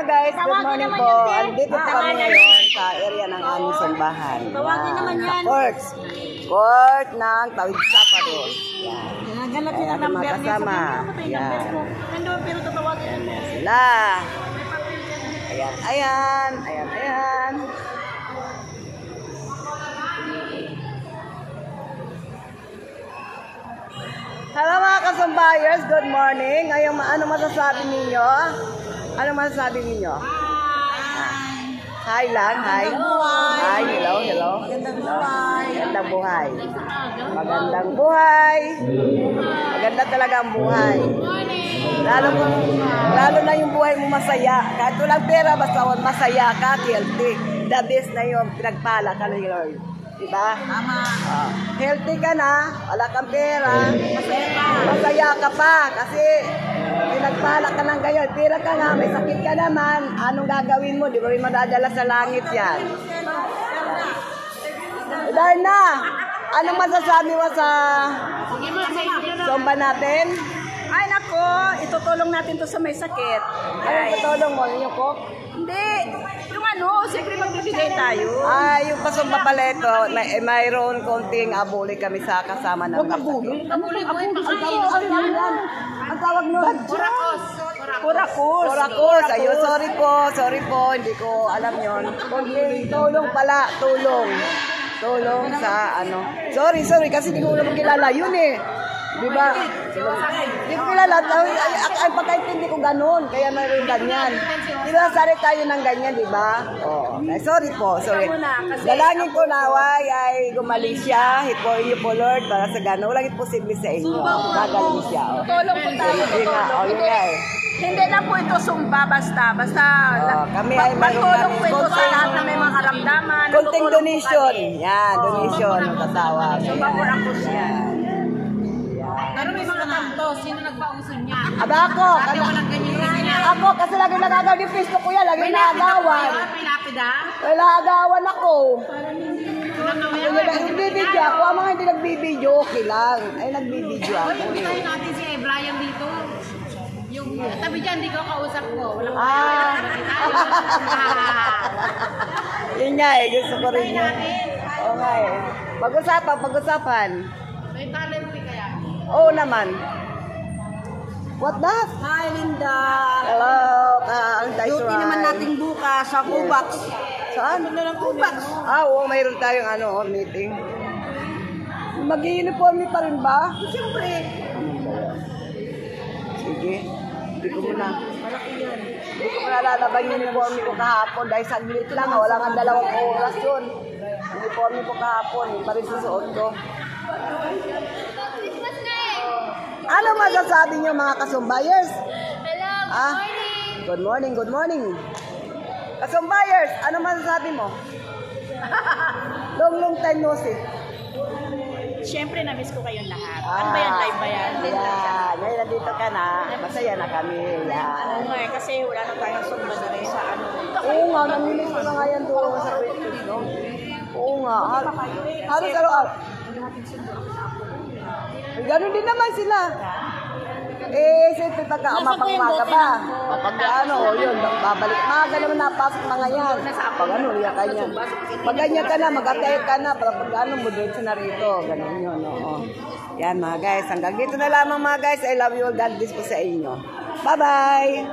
mga guys, good morning po. Andito po kami ngayon sa area ng aming sambahan. Sa court ng Tawid Sapados. Yan. Ayan ang mga kasama. Yan. Sila. Ayan, ayan. Ayan, ayan. Hello mga kasambayers, good morning. Ngayon, ano masasabi ninyo? Ano masasabi ninyo? Hi lang, hi. Hi, hello, hello. Magandang buhay. Magandang buhay. Maganda talaga ang buhay. Lalo na yung buhay mo masaya. Kahit walang pera, basta masaya ka, healthy. The best na yung pinagpala ka ni Lord. Diba? Tama. Healthy ka na, wala kang pera, masaya ka pa kasi pinagpala ka ng gayon. Pera ka nga, may sakit ka naman, anong gagawin mo? Di ba rin madadala sa langit yan? Darna, anong masasabi mo sa somba natin? Ay nako, itutulong natin to sa may sakit. Anong tutulong mo? Yung cook? Hindi, yung ano, siyempre magbibigay tayo. Yung pasumba pala ito, mayroon konting abuli kami sa kasama ng abuli. Abuli mo yung Ang tawag nun? Kurakos. Ayun, sorry po, hindi ko alam yon. Tulong pala, tulong. Tulong sa ano. Sorry, kasi hindi ko naman kilala yun eh. Diba? Hindi ko kilala. Ang pagkaintindi ko ganun, kaya mayroon ganyan. Diba, sari tayo ng ganyan, diba? Oo. Sorry po. Dalangin ko na away ay gumaling siya. Hipoin niyo po, Lord, para sa gano'n. Walang imposible sa inyo. Gagaling siya. Tulong po tayo. Hindi na po ito sumba basta. Kami ay magtulong po ito sa lahat na may mga karamdaman. Konting donation. Yan, donation. Tatawag. Sumba po ako siya. Pero may mga kanto, sino nagpauso niya? Aba ako. Ako, kasi lagi nagagawa ni Facebook ko yan. Lagi nagagawan. May lapida? Wala agawan ako. Nagbibidyo ako. Ang mga hindi nagbibidyo, okay lang. Ay, nagbibidyo ako. Tayo natin si Brian dito. Yung tabi dyan, hindi ko kausap ko. Walang Yun nga eh, gusto ko rin yun. Oo nga eh. Pag-usapan. May talent kaya. Oo naman. What that? Hi, Linda. Hello, ang Duty naman natin bukas sa Kubax. Saan? Kubax. Oo, mayroon tayong meeting. Mag-uniforme pa rin ba? Siyempre. Sige. Hindi ko muna lalaban yung uniforme ko kahapon dahil saglit lang. Wala nga 2 oras yun. Uniforme ko kahapon. Yung pa rin susuot ko. Ano masasabi niyo mga kasumbayers? Hello, good morning. Kasumbayers, ano masasabi mo? Long time no see. Siyempre, na-miss ko kayong lahat. Ano ba yan? Live ba yan? Yan. Ngayon nandito ka na. Masaya na kami. Yan. Oo nga kasi wala na tayong sumba na rin sa ano. Oo nga, namimiss ko na nga yan doon sa Facebook, no? Oo nga. Halos araw-araw. Ganun din naman sila. Siyempre pagka-umapang-umaga ba? Kapag yun, babalik. Maga naman napasok mga yan. Pag yan kanya. Pag ganyan ka na, mag-atay ka na, pag mo doon sa narito. Ganun yun, oo. Yan mga guys, hanggang dito na lamang mga guys. I love you all. God bless po sa inyo. Bye-bye!